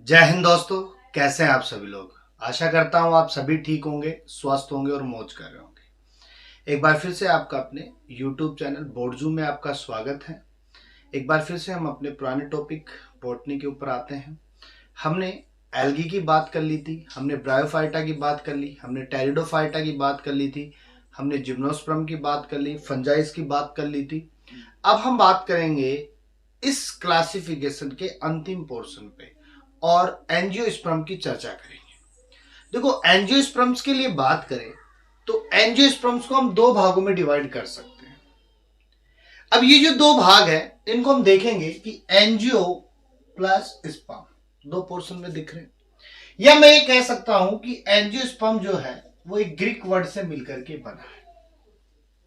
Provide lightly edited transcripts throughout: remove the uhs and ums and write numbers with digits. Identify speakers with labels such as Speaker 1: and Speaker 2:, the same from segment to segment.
Speaker 1: जय हिंद दोस्तों। कैसे हैं आप सभी लोग। आशा करता हूं आप सभी ठीक होंगे, स्वस्थ होंगे और मौज कर रहे होंगे। एक बार फिर से आपका अपने YouTube चैनल बोर्डजू में आपका स्वागत है। एक बार फिर से हम अपने पुराने टॉपिक बॉटनी के ऊपर आते हैं। हमने एल्गी की बात कर ली थी, हमने ब्रायोफाइटा की बात कर ली, हमने टेरिडोफाइटा की बात कर ली थी, हमने जिम्नोस्पर्म की बात कर ली, फंजाइस की बात कर ली थी। अब हम बात करेंगे इस क्लासिफिकेशन के अंतिम पोर्शन पे और एंजियोस्पर्म की चर्चा करेंगे। देखो, एंजियोस्पर्म्स के लिए बात करें तो एंजियोस्पर्म्स को हम दो भागों में डिवाइड कर सकते हैं। अब ये जो दो भाग है इनको हम देखेंगे कि एंजियो प्लस स्पर्म दो पोर्शन में दिख रहे हैं, या मैं ये कह सकता हूं कि एंजियोस्पर्म जो है वो एक ग्रीक वर्ड से मिलकर के बना है।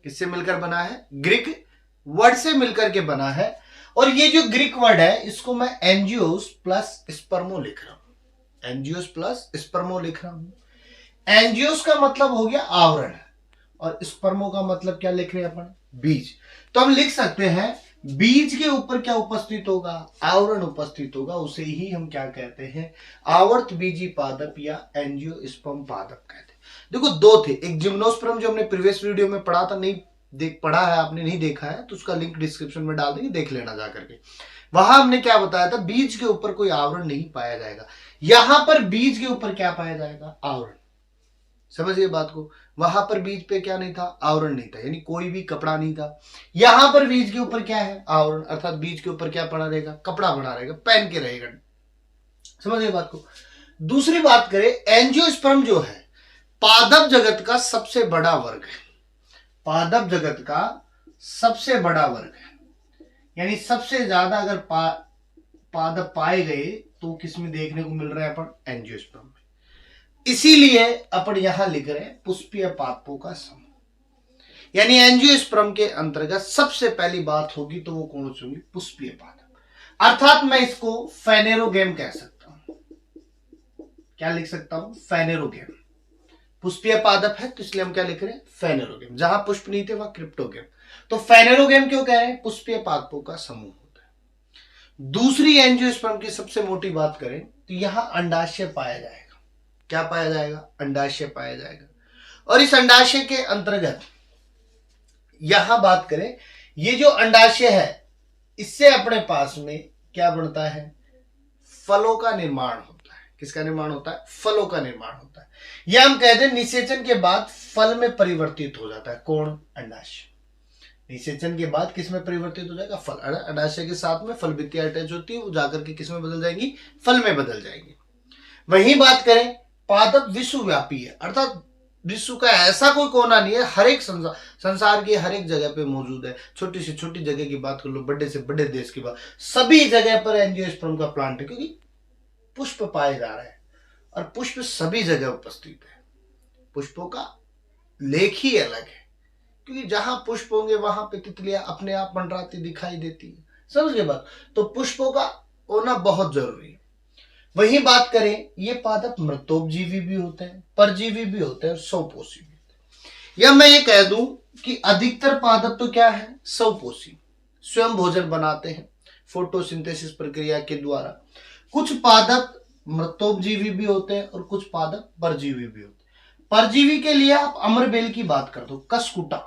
Speaker 1: किससे मिलकर बना है? ग्रीक वर्ड से मिलकर के बना है। और ये जो ग्रीक वर्ड है इसको मैं एंजियोस प्लस स्पर्मो लिख रहा हूं। एंजियोस प्लस स्पर्मो लिख रहा हूं। एंजियोस का मतलब हो गया आवरण और स्पर्मो का मतलब क्या लिख रहे हैं अपन? बीज। तो हम लिख सकते हैं बीज के ऊपर क्या उपस्थित होगा? आवरण उपस्थित होगा। उसे ही हम क्या कहते हैं? आवर्त बीजी पादप या एंजियोस्पर्म पादप कहते हैं। देखो, दो थे। एक जिम्नोस्पर्म जो हमने प्रीवियस वीडियो में पढ़ा था, नहीं पढ़ा है आपने, नहीं देखा है तो उसका लिंक डिस्क्रिप्शन में डाल देंगे, देख लेना जा करके। वहां हमने क्या बताया था? बीज के ऊपर कोई आवरण नहीं पाया जाएगा। यहां पर बीज के ऊपर क्या पाया जाएगा? आवरण। समझिए बात को। वहां पर बीज पे क्या नहीं था? आवरण नहीं था, यानी कोई भी कपड़ा नहीं था। यहां पर बीज के ऊपर क्या है? आवरण, अर्थात बीज के ऊपर क्या पड़ा रहेगा? कपड़ा बना रहेगा, पहन के रहेगा। समझिए बात को। दूसरी बात करें, एंजियोस्पर्म जो है पादप जगत का सबसे बड़ा वर्ग है। पादप जगत का सबसे बड़ा वर्ग है, यानी सबसे ज्यादा अगर पादप पाए गए तो किसमें देखने को मिल रहा है? अपन एंजियोस्पर्म में। इसीलिए अपन यहां लिख रहे हैं पुष्पीय पादपों का समूह। यानी एंजियोस्पर्म के अंतर्गत सबसे पहली बात होगी तो वो कौन सी होगी? पुष्पीय पादप। अर्थात मैं इसको फेनेरोगेम कह सकता हूं। क्या लिख सकता हूं? फेनेरोगेम। पुष्पीय पादप है तो इसलिए हम क्या लिख रहे हैं? फेनेरोगेम। जहां पुष्प नहीं थे वहां क्रिप्टोगेम। तो फेनेरोगेम क्यों कह रहे हैं? पुष्पीय पादपों का समूह होता है। दूसरी एंजियोस्पर्म की सबसे मोटी बात करें तो यहां अंडाशय पाया जाएगा। क्या पाया जाएगा? अंडाशय पाया जाएगा। और इस अंडाशय के अंतर्गत यहां बात करें, ये जो अंडाशय है इससे अपने पास में क्या बनता है? फलों का निर्माण होता है। किसका निर्माण होता है? फलों का निर्माण होता है। यह हम कहते हैं निषेचन के बाद फल में परिवर्तित हो जाता है। कौन? अंडाशय। निषेचन के बाद किस में परिवर्तित हो जाएगा? फल। अंडाशय के साथ में फल भित्तियां अटैच होती है, वो जाकर के किस में बदल जाएंगी? फल में बदल जाएंगी। वहीं बात करें, पादप विश्वव्यापी है, अर्थात विश्व का ऐसा कोई कोना नहीं है, हर एक संसार की हर एक जगह पे मौजूद है। छोटी से छोटी जगह की बात कर लो, बड़े से बड़े देश की बात, सभी जगह पर एंजियोस्पर्म का प्लांट है, क्योंकि पुष्प पाए जा रहे हैं और पुष्प सभी जगह उपस्थित है। पुष्पों का लेख ही अलग है, क्योंकि जहां पुष्प होंगे वहां पे तितलियां अपने आप मंडराती दिखाई देती है। समझ गए बात? तो पुष्पों का होना बहुत जरूरी है। वही बात करें, ये पादप मृतोपजीवी भी होते हैं, परजीवी भी होते हैं, स्वपोषी भी होते हैं। या मैं ये कह दूं कि अधिकतर पादप तो क्या है? स्वपोषी, स्वयं भोजन बनाते हैं फोटोसिंथेसिस प्रक्रिया के द्वारा। कुछ पादप मृतोपजीवी भी होते हैं और कुछ पादप परजीवी भी होते हैं। परजीवी के लिए आप अमरबेल की बात कर दो, कसकुटा।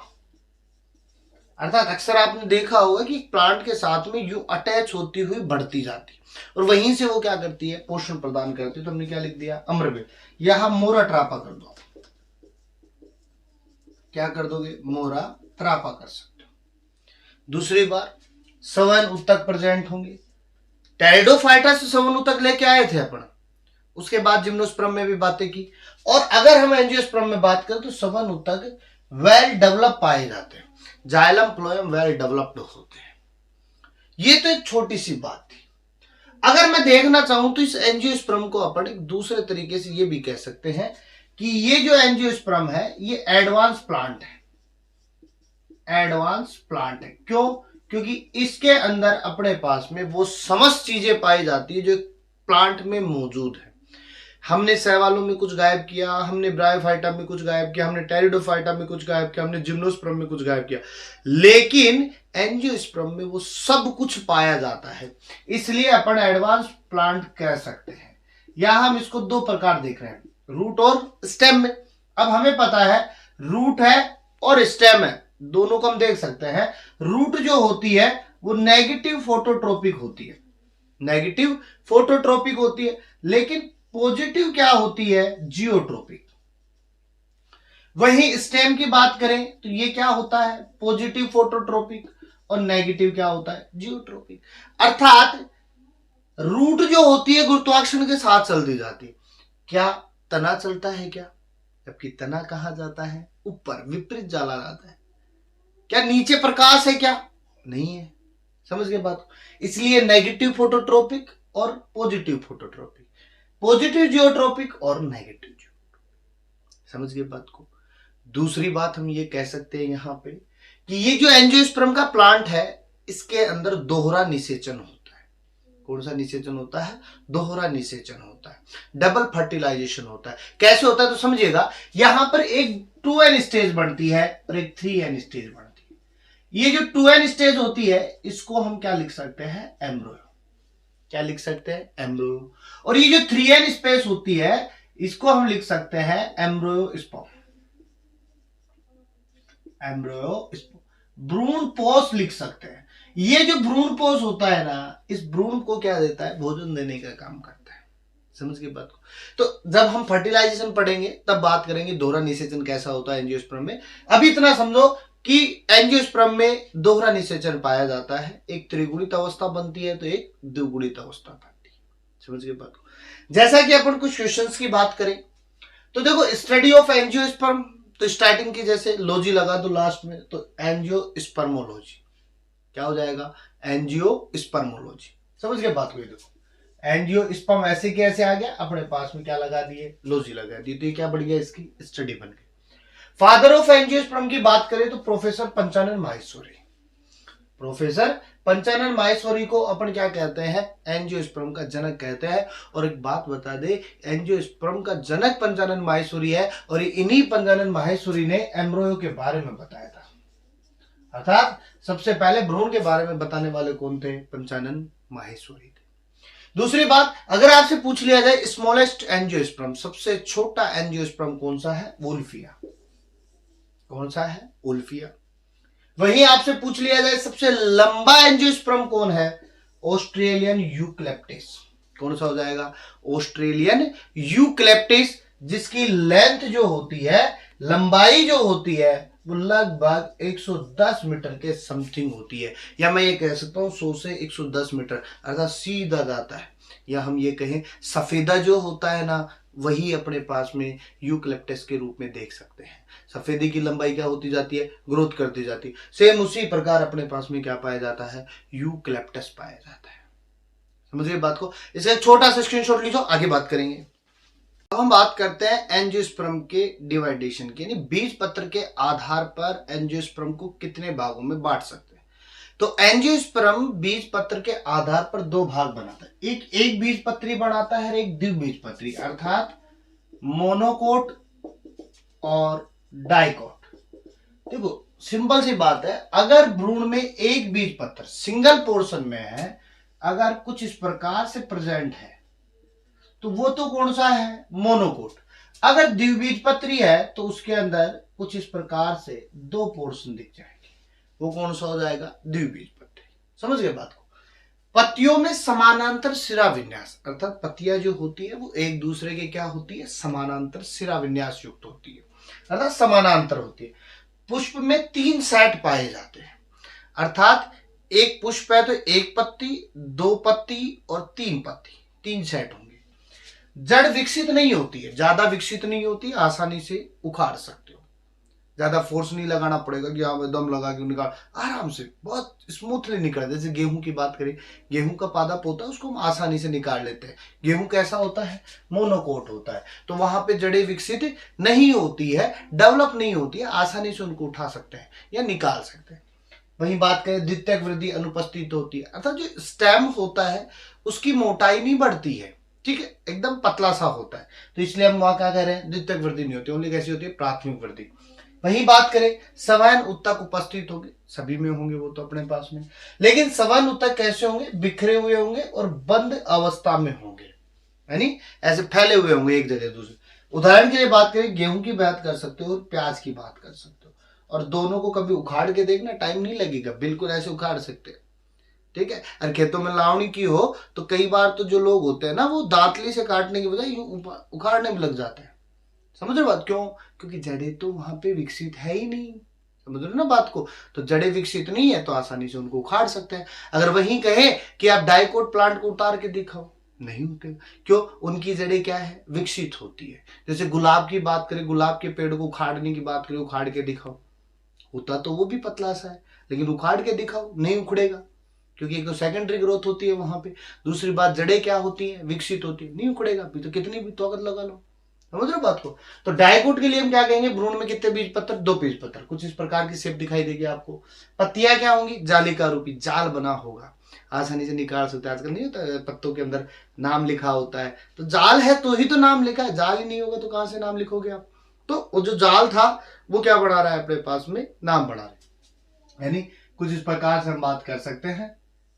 Speaker 1: अर्थात अक्सर आपने देखा होगा कि प्लांट के साथ में यू अटैच होती हुई बढ़ती जाती और वहीं से वो क्या करती है? पोषण प्रदान करती है। तो हमने क्या लिख दिया? अमरबेल। यहां मोरा ट्रापा कर दो। क्या कर दोगे? मोरा ट्रापा कर सकते हो। दूसरी बार, सवन उत्तक प्रेजेंट होंगे। टेरिडोफाइटा से सवन उत्तक लेके आए थे अपन, उसके बाद जिम्नोस्पर्म में भी बातें की। और अगर हम एंजियोस्पर्म में बात करें तो सवन उत्तक वेल डेवलप पाए जाते हैं। जाइलम फ्लोएम वेल डेवलप्ड होते हैं। ये तो एक छोटी सी बात थी। अगर मैं देखना चाहूं तो इस एंजियोस्पर्म को अपन एक दूसरे तरीके से ये भी कह सकते हैं कि ये जो एंजियोस्पर्म है ये एडवांस प्लांट है। एडवांस प्लांट है। क्यों? क्योंकि इसके अंदर अपने पास में वो समस्त चीजें पाई जाती है जो प्लांट में मौजूद है। हमने शैवालों में कुछ गायब किया, हमने ब्रायोफाइटा में कुछ गायब किया, हमने टेरिडोफाइटा में कुछ गायब किया, हमने जिम्नोस्पर्म में कुछ गायब किया, लेकिन एंजियोस्पर्म में वो सब कुछ पाया जाता है। इसलिए अपन एडवांस प्लांट कह सकते हैं। यहां हम इसको दो प्रकार देख रहे हैं, रूट और स्टेम में। अब हमें पता है रूट है और स्टेम है, दोनों को हम देख सकते हैं। रूट जो होती है वो नेगेटिव फोटोट्रोपिक होती है, नेगेटिव फोटोट्रोपिक होती है, लेकिन पॉजिटिव क्या होती है, जियोट्रोपिक। वहीं स्टेम की बात करें तो ये क्या होता है, पॉजिटिव फोटोट्रोपिक, और नेगेटिव क्या होता है, जियोट्रोपिक। अर्थात रूट जो होती है गुरुत्वाकर्षण के साथ चलती जाती है। क्या तना चलता है क्या, जबकि तना कहा जाता है ऊपर, विपरीत जाला जाता है। क्या नीचे प्रकाश है क्या, नहीं है। समझ गए बात को। इसलिए नेगेटिव फोटोट्रोपिक और पॉजिटिव फोटोट्रोपिक, पॉजिटिव जियोट्रोपिक और नेगेटिव जियोट्रोपिक। समझ गए बात को। दूसरी बात हम ये कह सकते हैं यहां पे कि ये जो एंजियोस्पर्म का प्लांट है इसके अंदर दोहरा निषेचन होता है। कौन सा निषेचन होता है, दोहरा निषेचन होता है, डबल फर्टिलाइजेशन होता है। कैसे होता है तो समझिएगा, यहां पर एक 2n स्टेज बनती है और एक 3n स्टेज बनती है। ये जो 2n स्टेज होती है इसको हम क्या लिख सकते हैं, एम्ब्रियो। क्या लिख सकते हैं, एम्ब्रियो। और ये जो 3n स्पेस होती है इसको हम लिख सकते हैं एम्ब्रियो स्पर्म, एम्ब्रियो स्पर्म। भ्रूण पोष लिख सकते हैं। ये जो भ्रूण पोष होता है ना, इस भ्रूण को क्या देता है, भोजन देने का काम करता है। समझ गए बात को। तो जब हम फर्टिलाइजेशन पढ़ेंगे तब बात करेंगे दोहरा निषेचन कैसा होता है एंजियोस्पर्म में। अभी इतना समझो कि एंजियोस्पर्म में दोहरा निषेचन पाया जाता है, एक त्रिगुणित अवस्था बनती है तो एक द्विगुणित अवस्था बनती है। समझ गए बात को। जैसा कि अपन कुछ क्वेश्चंस की बात करें तो देखो, स्टडी ऑफ एंजियोस्पर्म, तो स्टार्टिंग की जैसे लॉजी लगा दो लास्ट में, तो एंजियोस्पर्मोलॉजी क्या हो जाएगा, एंजियोस्पर्मोलॉजी। समझ गए बात को। ये देखो एंजियोस्पर्म ऐसे कैसे आ गया, अपने पास में क्या लगा दिए, लॉजी लगा दी, तो ये क्या बढ़ गया, इसकी स्टडी बन गई। फादर ऑफ एंजियोस्पर्म की बात करें तो प्रोफेसर पंचानन माहेश्वरी। प्रोफेसर पंचानन माहेश्वरी को अपन क्या कहते हैं, एंजियोस्पर्म का जनक कहते हैं। और एक बात बता दे, एंजियोस्पर्म का जनक पंचानन माहेश्वरी है, और इन्हीं पंचानन माहेश्वरी ने एम्ब्रियो के बारे में बताया था। अर्थात सबसे पहले भ्रूण के बारे में बताने वाले कौन थे, पंचानन माहेश्वरी थे। दूसरी बात, अगर आपसे पूछ लिया जाए स्मॉलेस्ट एंजियोस्पर्म, सबसे छोटा एंजियोस्पर्म कौन सा है, वुल्फिया। कौन सा है, वुल्फिया। वहीं आपसे पूछ लिया जाए सबसे लंबा एंजियोस्पर्म कौन है, ऑस्ट्रेलियन यूक्लिप्टस। कौन सा हो जाएगा, ऑस्ट्रेलियन यूक्लिप्टस, जिसकी लेंथ जो होती है, लंबाई जो होती है वो लगभग 110 मीटर के समथिंग होती है, या मैं ये कह सकता हूं 100 से 110 मीटर, अर्थात सीधा जाता है। या हम ये कहें सफेदा जो होता है ना, वही अपने पास में यूक्लिप्टस के रूप में देख सकते हैं। सफेदी की लंबाई क्या होती जाती है, ग्रोथ करती जाती है। सेम उसी प्रकार अपने पास में क्या पाया जाता है, यूक्लिप्टस पाया जाता है। समझिए बात को। इसका छोटा सा स्क्रीनशॉट लीजिए, आगे बात करेंगे। अब हम बात करते हैं एंजियोस्पर्म के डिवाइडेशन की, यानी बीजपत्र के आधार पर एंजियोस्पर्म को कितने भागों में बांट सकते हैं। तो एंजियोस्पर्म बीजपत्र के आधार पर दो भाग बनाता है, एक बीजपत्री बनाता है और एक द्विबीजपत्री, अर्थात मोनोकोट और डाइकोट। देखो सिंपल सी बात है, अगर भ्रूण में एक बीजपत्र सिंगल पोर्शन में है, अगर कुछ इस प्रकार से प्रेजेंट है तो वो तो कौन सा है, मोनोकोट। अगर द्विबीजपत्री है तो उसके अंदर कुछ इस प्रकार से दो पोर्शन दिख जाएंगे, वो कौन सा हो जाएगा, द्विबीजपत्री। समझ गए बात को। पत्तियों में समानांतर सिरा विन्यास, अर्थात पत्तियां जो होती है वो एक दूसरे के क्या होती है, समानांतर सिरा विन्यास युक्त होती है, अर्थात समानांतर होती है। पुष्प में 3 सेट पाए जाते हैं, अर्थात एक पुष्प है तो एक पत्ती, 2 पत्ती और 3 पत्ती, 3 सेट होंगे। जड़ विकसित नहीं होती है, ज्यादा विकसित नहीं होती, आसानी से उखाड़ सकते हो, ज्यादा फोर्स नहीं लगाना पड़ेगा कि हाँ दम लगा के निकाल, आराम से बहुत स्मूथली निकल। जैसे गेहूं की बात करें, गेहूं का पादप होता है उसको हम आसानी से निकाल लेते हैं। गेहूं कैसा होता है, मोनोकोट होता है, तो वहां पे जड़ें विकसित नहीं होती है, डेवलप नहीं होती है, आसानी से उनको उठा सकते हैं या निकाल सकते हैं। वहीं बात करें द्वितीयक वृद्धि अनुपस्थित होती है, अर्थात जो स्टेम होता है उसकी मोटाई नहीं बढ़ती है, ठीक है, एकदम पतला सा होता है, तो इसलिए हम वहां क्या कह रहे हैं, द्वितीयक वृद्धि नहीं होती, ओनली कैसी होती है, प्राथमिक वृद्धि। वही बात करें सवर्ण उत्तक उपस्थित होंगे, सभी में होंगे वो तो अपने पास में, लेकिन सवर्ण उत्तक कैसे होंगे, बिखरे हुए होंगे और बंद अवस्था में होंगे। है नहीं, ऐसे फैले हुए होंगे एक जगह दूसरे। उदाहरण के लिए बात करें, गेहूं की बात कर सकते हो और प्याज की बात कर सकते हो, और दोनों को कभी उखाड़ के देखना, टाइम नहीं लगेगा, बिल्कुल ऐसे उखाड़ सकते हैं। ठीक है। और खेतों में लावणी की हो तो कई बार तो जो लोग होते हैं ना, वो दांतली से काटने की बजाय उखाड़ने में लग जाते हैं। समझ रहे हो बात? क्यों? क्योंकि जड़ें तो वहां पे विकसित है ही नहीं। समझ रहे हो ना बात को? तो जड़ें विकसित नहीं है तो आसानी से उनको उखाड़ सकते हैं। अगर वही कहे कि आप डाइकोट प्लांट को उतार के दिखाओ, नहीं होते। क्यों? उनकी जड़ें क्या है? विकसित होती है। जैसे गुलाब की बात करें, गुलाब के पेड़ को उखाड़ने की बात करें, उखाड़ के दिखाओ, होता तो वो भी पतला सा है, लेकिन उखाड़ के दिखाओ, नहीं उखड़ेगा, क्योंकि एक तो सेकेंडरी ग्रोथ होती है वहां पे, दूसरी बात जड़ें क्या होती है? विकसित होती है, नहीं उखड़ेगा। अभी तो कितनी भी ताकत लगा लो। समझ रहे बात को? तो डायकोट के लिए हम क्या कहेंगे? भ्रूण में कितने बीज पत्तर? 2 बीज पत्तर। कुछ इस प्रकार की शेप दिखाई देगी आपको। पत्तियां क्या होंगी? जालिका रूपी, जाल बना होगा, आसानी से निकाल सकते हैं। आजकल नहीं होता पत्तों के अंदर नाम लिखा होता है, तो जाल है तो ही तो नाम लिखा है, जाल ही नहीं होगा तो कहां से नाम लिखोगे आप? तो वो जो जाल था वो क्या बना रहा है अपने पास में? नाम बना रहा है। यानी कुछ इस प्रकार से हम बात कर सकते हैं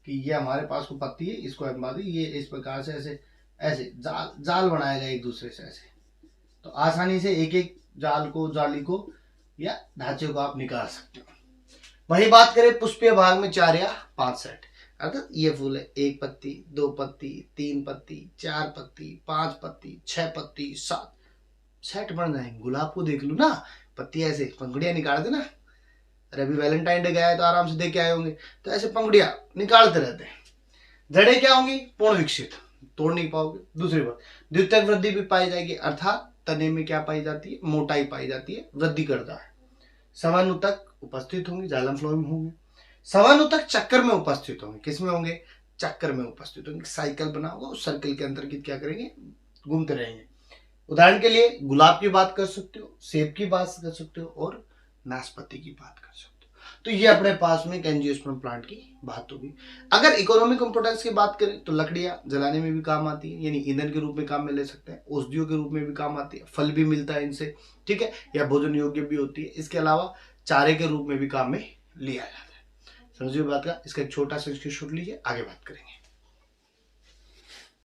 Speaker 1: कि ये हमारे पास को पत्ती है, इसको हम बात, ये इस प्रकार से ऐसे ऐसे जाल जाल बनाएगा एक दूसरे से ऐसे, तो आसानी से एक एक जाल को, जाली को या ढांचे को आप निकाल सकते हो। वही बात करें पुष्पीय भाग में 4 या 5 सेट, अर्थात ये फूल है 1 पत्ती, 2 पत्ती, 3 पत्ती, 4 पत्ती, 5 पत्ती, 6 पत्ती, 7 सेट बन जाएंगे। गुलाब को देख लो ना, पत्ती ऐसे पंखुड़ियां निकाल देना। अरे अभी वैलेंटाइन डे गया है तो आराम से देख के आए होंगे, तो ऐसे पंखुड़ियां निकालते रहते हैं। जड़ें क्या होंगी? पूर्ण विकसित, तोड़ नहीं पाओगे। दूसरी बात, द्वितीयक वृद्धि भी पाई जाएगी, अर्थात तने में क्या पाई जाती है? मोटाई पाई जाती है, वृद्धि करता है। समानुतक उपस्थित होंगे, जाइलम फ्लोएम होंगे। समानुतक चक्कर में उपस्थित होंगे। किसमें होंगे? चक्कर में उपस्थित होंगे। साइकिल बना होगा, उस सर्कल के अंतर्गत क्या करेंगे? घूमते रहेंगे। उदाहरण के लिए गुलाब की बात कर सकते हो, सेब की बात कर सकते हो और नाशपाती की बात कर सकते हो। तो ये अपने पास में एंजियोस्पर्म प्लांट की बात होगी। अगर इकोनॉमिक इंपोर्टेंस की बात करें तो लकड़ियां जलाने में भी काम आती है, यानी ईंधन के रूप में काम में ले सकते हैं, औषधियों के रूप में भी काम आती है, फल भी मिलता है इनसे, ठीक है, या भोजन योग्य भी होती है। इसके अलावा चारे के रूप में भी काम में लिया जाता है। समझिए बात का। इसका एक छोटा सा स्क्रीनशॉट लीजिए, आगे बात करेंगे।